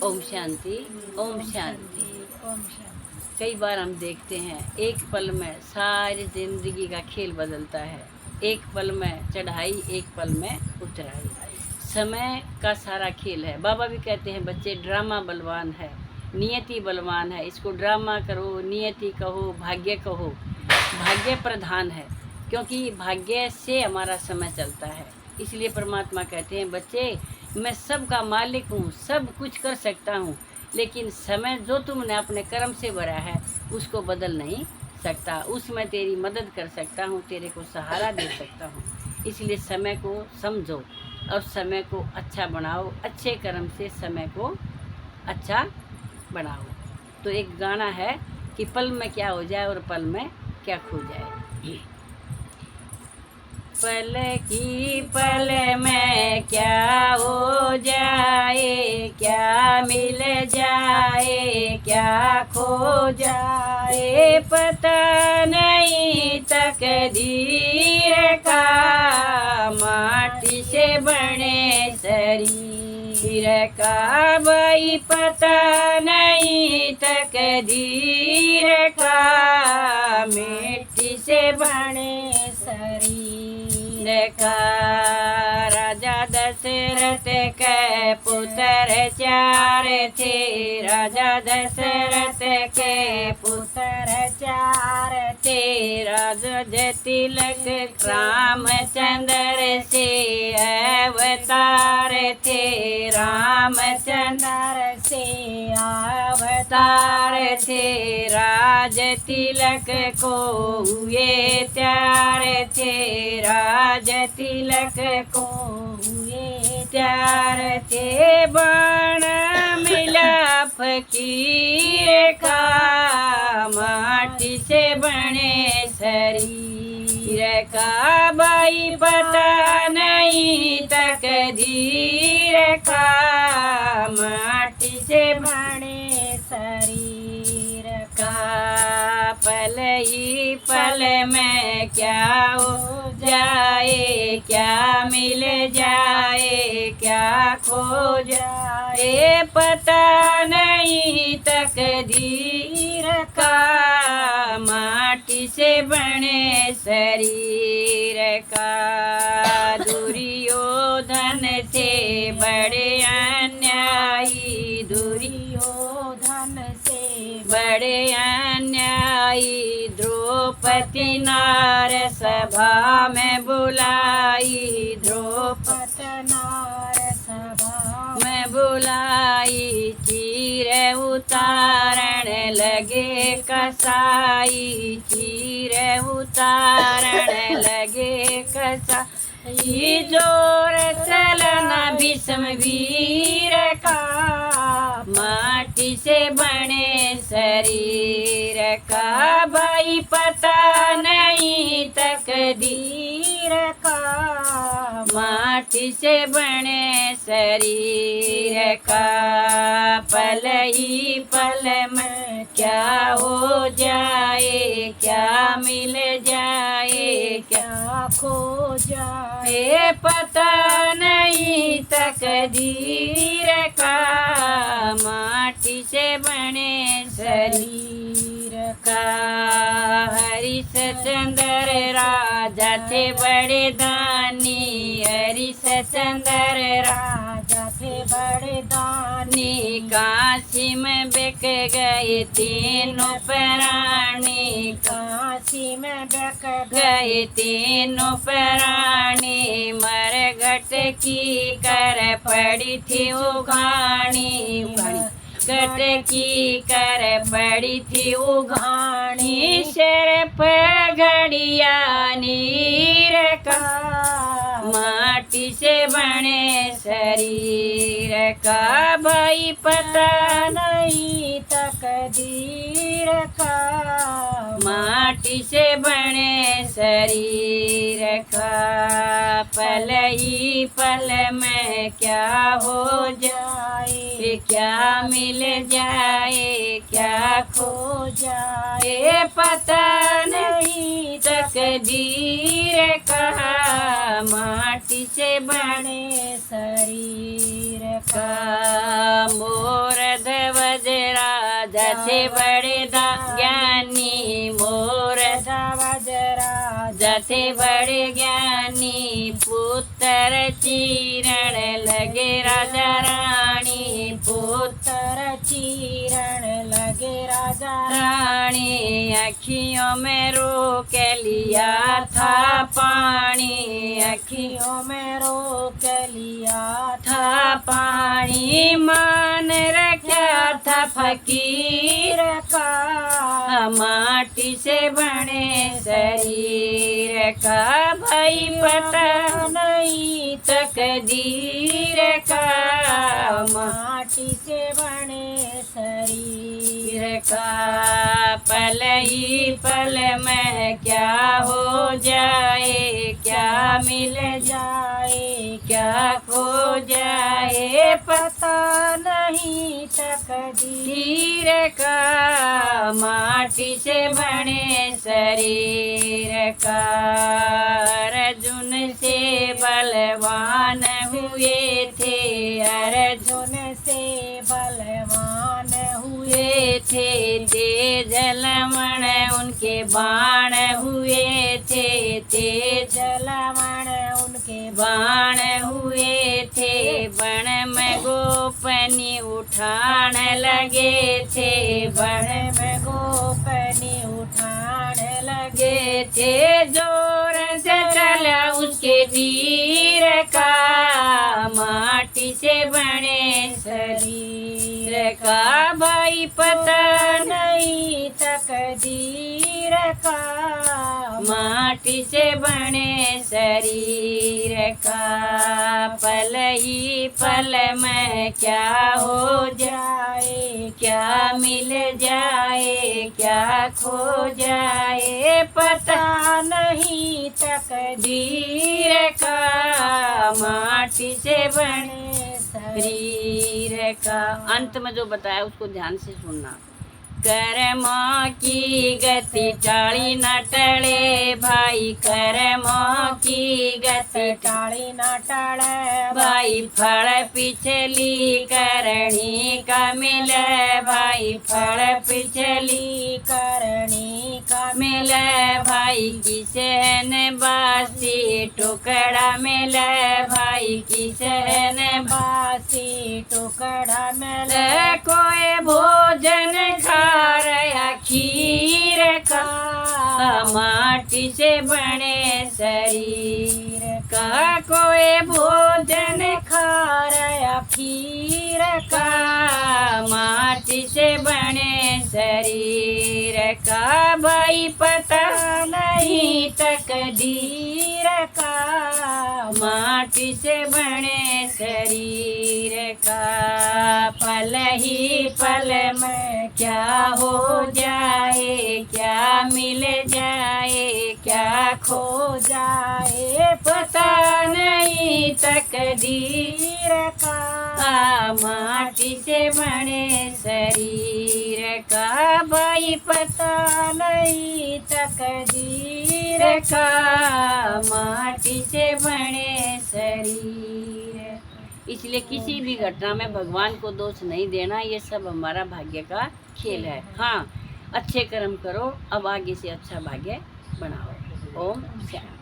ओम शांति, ओम शांति। ओम शांति। कई बार हम देखते हैं एक पल में सारी जिंदगी का खेल बदलता है। एक पल में चढ़ाई, एक पल में उतराई। समय का सारा खेल है। बाबा भी कहते हैं बच्चे ड्रामा बलवान है, नियति बलवान है। इसको ड्रामा करो, नियति कहो, भाग्य कहो। भाग्य प्रधान है क्योंकि भाग्य से हमारा समय चलता है। इसलिए परमात्मा कहते हैं बच्चे मैं सब का मालिक हूँ, सब कुछ कर सकता हूँ, लेकिन समय जो तुमने अपने कर्म से भरा है उसको बदल नहीं सकता। उसमें तेरी मदद कर सकता हूँ, तेरे को सहारा दे सकता हूँ। इसलिए समय को समझो और समय को अच्छा बनाओ। अच्छे कर्म से समय को अच्छा बनाओ। तो एक गाना है कि पल में क्या हो जाए और पल में क्या खो जाए। पल की पल में क्या हो जाए, क्या मिल जाए, क्या खो जाए, पता नहीं तकदीर का। माटी से बने शरीर का भाई पता नहीं तकदीर का। मिट्टी से बने शरीर का। राजा दशरथ के पुत्र चार थे, राजा दशरथ के पुत्र चार थे। राजा तिलक रामचंद्र से अवतार थे, रामचंद्र से अवतार थे। राज तिलक को हुए त्यार थे, राज तिलक को हुए त्यार थे। बाण मिला फकीर का, माटी से बने शरीर का। भाई पता नहीं तकदीर का, माटी से बने शरीर का। पल ही पल में क्या हो जाए, क्या मिल जाए, क्या खो जाए, पता नहीं तकदीर का। माटी से बने शरीर का। दुर्योधन से बड़े अन्यायी, दुर्योधन से बड़े अन्यायी। द्रौपदी नार सभा में बुलाई, द्रौपदी नार सभा में बुलाई। चीर उतारण लगे कसाई, चीर उतारण लगे कसाई। जोर चलना भीष्म वीर का, माटी से बने शरीर का। भाई पता नहीं तकदीर का, माटी से बने शरीर का। पल ही पल में क्या हो जाए, क्या मिल जाए, क्या खो जाए, पता नहीं तकदीर का। माटी से बने शरीर का। हरिश्चंद्र राजा थे बड़े दानी, हरिश्चंद्र राजा थे बड़े दानी। काशी में बिक गए तीनों प्राणी, काशी में बिक गए तीनों प्राणी। मरघट की कर पड़ी थी उघानी, मरघट की कर पड़ी थी उघानी। सिर पर घड़िया नीर का, माटी से बने शरीर का। भाई पता नहीं तकदीर का, माटी से बने शरीर का, पल ही पल में क्या हो जाए, क्या मिल जाए, क्या खो जाए, पता नहीं तकदीर का, माटी से बने शरीर का। मोर ध्वज राजा से बड़े ज्ञानी, मोर ध्वज राजा से बड़े ज्ञानी, पुत्र चीरण लगे राजा रानी, पुत्र चीरण लगे राजा रानी, अखियों में रोक लिया था पानी, अखियों में रोक लिया था पानी, मान रखा था फकीर का, माटी से बने शरीर का, भाई पता नहीं तकदीर का, माटी से बने शरीर का, पल ही पल में क्या हो जाए, क्या मिल जाए, क्या खो जाए, पता नहीं तकदीर का, माटी से बने शरीर का। अर्जुन से बलवान हुए थे, अर्जुन से बलवान हुए थे, तेज लमण उनके बाण हुए थे, तेज लमण उनके बाण हुए थे, बण में गोपनी उठान लगे थे, बण में गोपनी उठान लगे थे, जोर से चला उसके तीर का, माटी से बने शरीर का, भाई पता नहीं तकदीर का, माटी से बने शरीर का, पल ही पल में क्या हो जाए, क्या मिल जाए, क्या खो जाए, पता नहीं तकदीर का, माटी से बने शरीर का। अंत में जो बताया उसको ध्यान से सुनना। कर्मों की गति टाली न टले भाई, कर्मों की गति टाली न टले भाई, फल पिछली करनी का मिले भाई, फल पिछली करनी का मिले भाई, किसन बासी टुकड़ा मिले भाई, किसन बासी टुकड़ा मिले, कोई भोजन खा रहा खीर का, माटी से बने शरीर का, कोई भोजन खा रहा खीर का, माटी से बने शरीर का, भाई पता नहीं तकदीर का, माटी से बने शरीर का, पल ही पल में क्या हो जाए, क्या मिल जाए, क्या खो जाए, पता नहीं तकदीर का, माटी से बने शरीर का, भाई पता नहीं तकदीर का, माटी से बने शरीर। इसलिए किसी भी घटना में भगवान को दोष नहीं देना, ये सब हमारा भाग्य का खेल है। हाँ, अच्छे कर्म करो, अब आगे से अच्छा भाग्य बनाओ। ओम शांति।